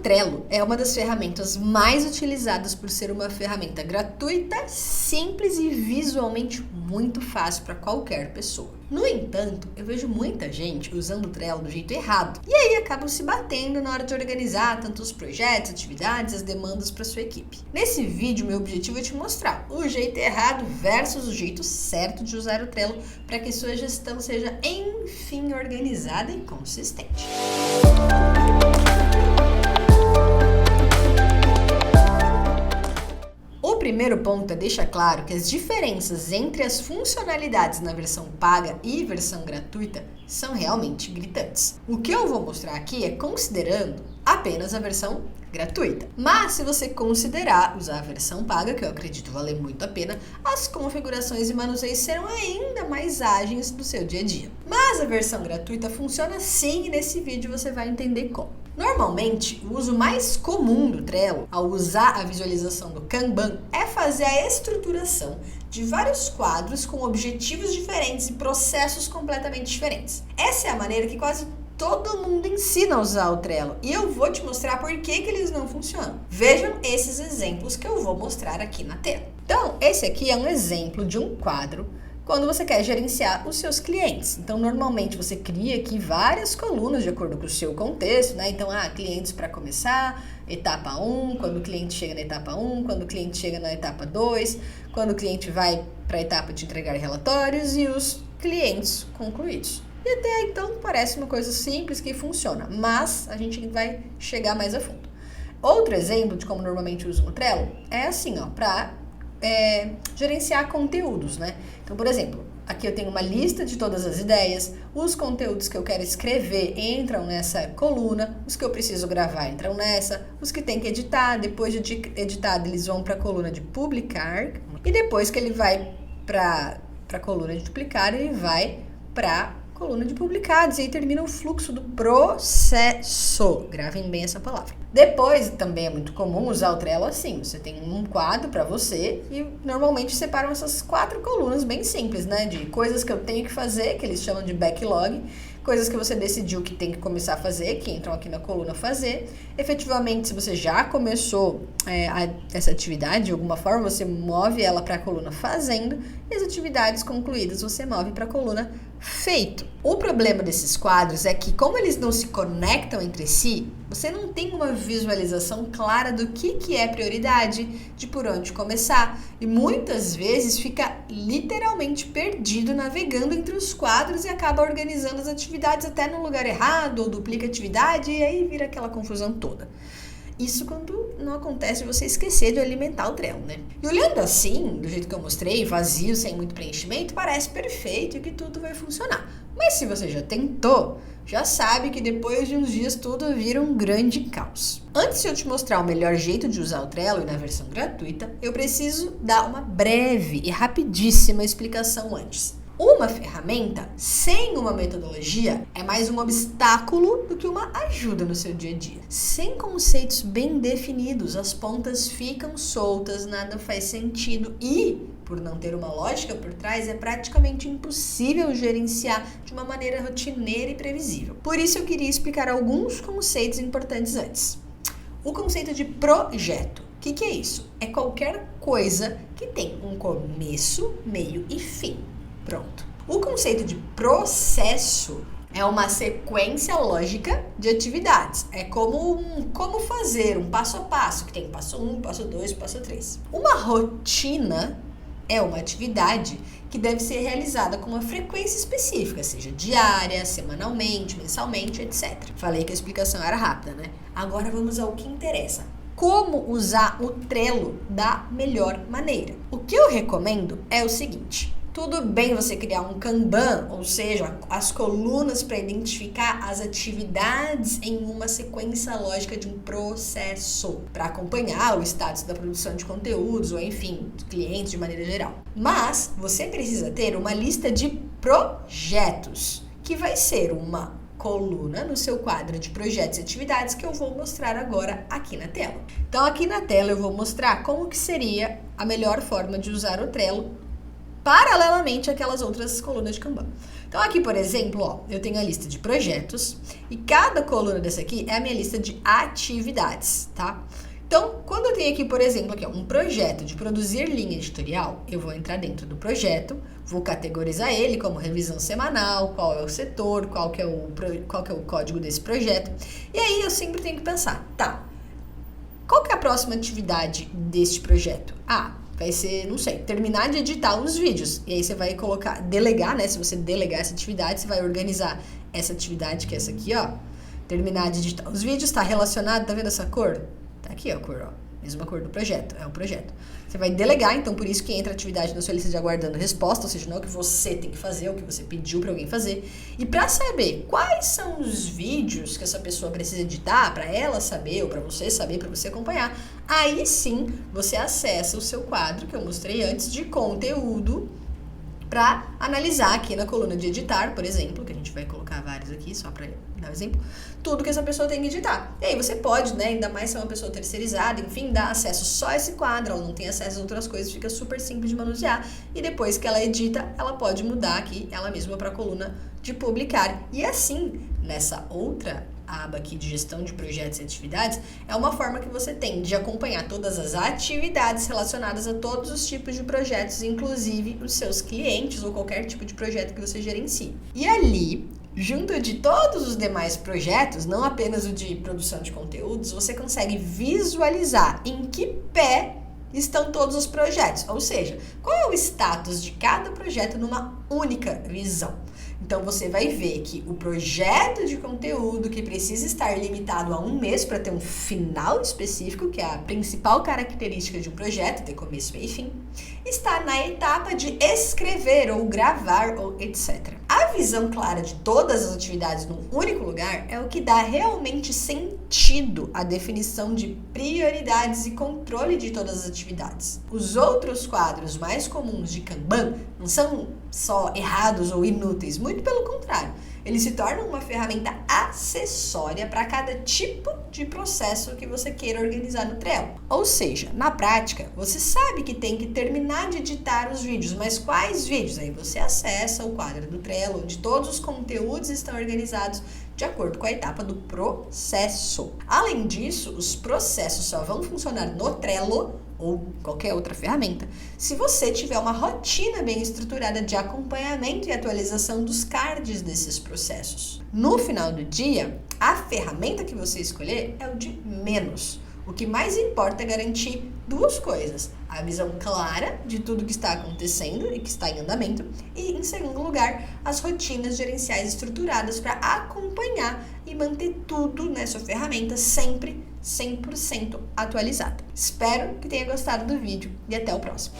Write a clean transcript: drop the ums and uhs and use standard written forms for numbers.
Trello é uma das ferramentas mais utilizadas por ser uma ferramenta gratuita, simples e visualmente muito fácil para qualquer pessoa. No entanto, eu vejo muita gente usando o Trello do jeito errado e aí acabam se batendo na hora de organizar tanto os projetos, atividades, as demandas para sua equipe. Nesse vídeo, meu objetivo é te mostrar o jeito errado versus o jeito certo de usar o Trello para que sua gestão seja, enfim, organizada e consistente. O primeiro ponto é deixar claro que as diferenças entre as funcionalidades na versão paga e versão gratuita são realmente gritantes. O que eu vou mostrar aqui é considerando apenas a versão gratuita. Mas se você considerar usar a versão paga, que eu acredito valer muito a pena, as configurações e manuseio serão ainda mais ágeis do seu dia a dia. Mas a versão gratuita funciona sim e nesse vídeo você vai entender como. Normalmente, o uso mais comum do Trello, ao usar a visualização do Kanban, é fazer a estruturação de vários quadros com objetivos diferentes e processos completamente diferentes. Essa é a maneira que quase todo mundo ensina a usar o Trello e eu vou te mostrar por que eles não funcionam. Vejam esses exemplos que eu vou mostrar aqui na tela. Então, esse aqui é um exemplo de um quadro quando você quer gerenciar os seus clientes. Então, normalmente você cria aqui várias colunas de acordo com o seu contexto, né? Então, clientes para começar, etapa 1, quando o cliente chega na etapa 1, quando o cliente chega na etapa 2, quando o cliente vai para a etapa de entregar relatórios e os clientes concluídos. E até então parece uma coisa simples que funciona, mas a gente vai chegar mais a fundo. Outro exemplo de como normalmente uso o Trello é assim, para gerenciar conteúdos, né? Então, por exemplo, aqui eu tenho uma lista de todas as ideias, os conteúdos que eu quero escrever entram nessa coluna, os que eu preciso gravar entram nessa, os que tem que editar, depois de editado eles vão para a coluna de publicar e depois que ele vai para a coluna de duplicar, ele vai para coluna de publicados e aí termina o fluxo do processo. Gravem bem essa palavra. Depois, também é muito comum usar o Trello assim. Você tem um quadro para você e normalmente separam essas 4 colunas bem simples, né? De coisas que eu tenho que fazer, que eles chamam de backlog, coisas que você decidiu que tem que começar a fazer, que entram aqui na coluna fazer. Efetivamente, se você já começou essa atividade, de alguma forma, você move ela para a coluna fazendo e as atividades concluídas você move para a coluna feito. O problema desses quadros é que, como eles não se conectam entre si, você não tem uma visualização clara do que é prioridade, de por onde começar, e muitas vezes fica literalmente perdido navegando entre os quadros e acaba organizando as atividades até no lugar errado, ou duplica atividade, e aí vira aquela confusão toda. Isso quando não acontece você esquecer de alimentar o Trello, né? E olhando assim, do jeito que eu mostrei, vazio, sem muito preenchimento, parece perfeito e que tudo vai funcionar. Mas se você já tentou, já sabe que depois de uns dias tudo vira um grande caos. Antes de eu te mostrar o melhor jeito de usar o Trello e na versão gratuita, eu preciso dar uma breve e rapidíssima explicação antes. Uma ferramenta sem uma metodologia é mais um obstáculo do que uma ajuda no seu dia a dia. Sem conceitos bem definidos, as pontas ficam soltas, nada faz sentido e, por não ter uma lógica por trás, é praticamente impossível gerenciar de uma maneira rotineira e previsível. Por isso eu queria explicar alguns conceitos importantes antes. O conceito de projeto. O que é isso? É qualquer coisa que tem um começo, meio e fim. Pronto. O conceito de processo é uma sequência lógica de atividades. É como fazer um passo a passo, que tem passo 1, passo 2, passo 3. Uma rotina é uma atividade que deve ser realizada com uma frequência específica, seja diária, semanalmente, mensalmente, etc. Falei que a explicação era rápida, né? Agora vamos ao que interessa. Como usar o Trello da melhor maneira? O que eu recomendo é o seguinte. Tudo bem você criar um Kanban, ou seja, as colunas para identificar as atividades em uma sequência lógica de um processo, para acompanhar o status da produção de conteúdos, ou enfim, dos clientes de maneira geral. Mas você precisa ter uma lista de projetos, que vai ser uma coluna no seu quadro de projetos e atividades que eu vou mostrar agora aqui na tela. Então aqui na tela eu vou mostrar como que seria a melhor forma de usar o Trello paralelamente àquelas outras colunas de Kanban. Então aqui, por exemplo, ó, eu tenho a lista de projetos e cada coluna dessa aqui é a minha lista de atividades, tá? Então, quando eu tenho aqui, por exemplo, aqui, ó, um projeto de produzir linha editorial, eu vou entrar dentro do projeto, vou categorizar ele como revisão semanal, qual é o setor, qual que é o código desse projeto. E aí eu sempre tenho que pensar, tá, qual que é a próxima atividade deste projeto? Vai ser, não sei, terminar de editar os vídeos. E aí você vai delegar, né? Se você delegar essa atividade, você vai organizar essa atividade, que é essa aqui, ó. Terminar de editar os vídeos, tá relacionado, tá vendo essa cor? Tá aqui, ó, a cor, ó. Mesma cor do projeto, é um projeto. Você vai delegar, então por isso que entra a atividade na sua lista de aguardando resposta, ou seja, não é o que você tem que fazer, é o que você pediu para alguém fazer. E para saber quais são os vídeos que essa pessoa precisa editar, para ela saber, ou para você saber, para você acompanhar, aí sim você acessa o seu quadro, que eu mostrei antes, de conteúdo, para analisar aqui na coluna de editar, por exemplo, que a gente vai colocar vários aqui, só para dar um exemplo, tudo que essa pessoa tem que editar. E aí você pode, né, ainda mais se é uma pessoa terceirizada, enfim, dar acesso só a esse quadro, ela não tem acesso a outras coisas, fica super simples de manusear. E depois que ela edita, ela pode mudar aqui ela mesma para a coluna de publicar. E assim, nessa outra aba aqui de gestão de projetos e atividades, é uma forma que você tem de acompanhar todas as atividades relacionadas a todos os tipos de projetos, inclusive os seus clientes ou qualquer tipo de projeto que você gerencie. E ali, junto de todos os demais projetos, não apenas o de produção de conteúdos, você consegue visualizar em que pé estão todos os projetos, ou seja, qual é o status de cada projeto numa única visão. Então você vai ver que o projeto de conteúdo, que precisa estar limitado a 1 mês para ter um final específico, que é a principal característica de um projeto, ter começo, meio e fim, está na etapa de escrever ou gravar ou etc. A visão clara de todas as atividades num único lugar é o que dá realmente sentido à definição de prioridades e controle de todas as atividades. Os outros quadros mais comuns de Kanban não são só errados ou inúteis, muito pelo contrário. Eles se tornam uma ferramenta acessória para cada tipo de processo que você queira organizar no Trello. Ou seja, na prática, você sabe que tem que terminar de editar os vídeos, mas quais vídeos? Aí você acessa o quadro do Trello, onde todos os conteúdos estão organizados de acordo com a etapa do processo. Além disso, os processos só vão funcionar no Trello ou qualquer outra ferramenta, se você tiver uma rotina bem estruturada de acompanhamento e atualização dos cards desses processos. No final do dia, a ferramenta que você escolher é o de menos. O que mais importa é garantir 2 coisas: a visão clara de tudo que está acontecendo e que está em andamento, e, em segundo lugar, as rotinas gerenciais estruturadas para acompanhar e manter tudo nessa ferramenta sempre 100% atualizado. Espero que tenha gostado do vídeo e até o próximo.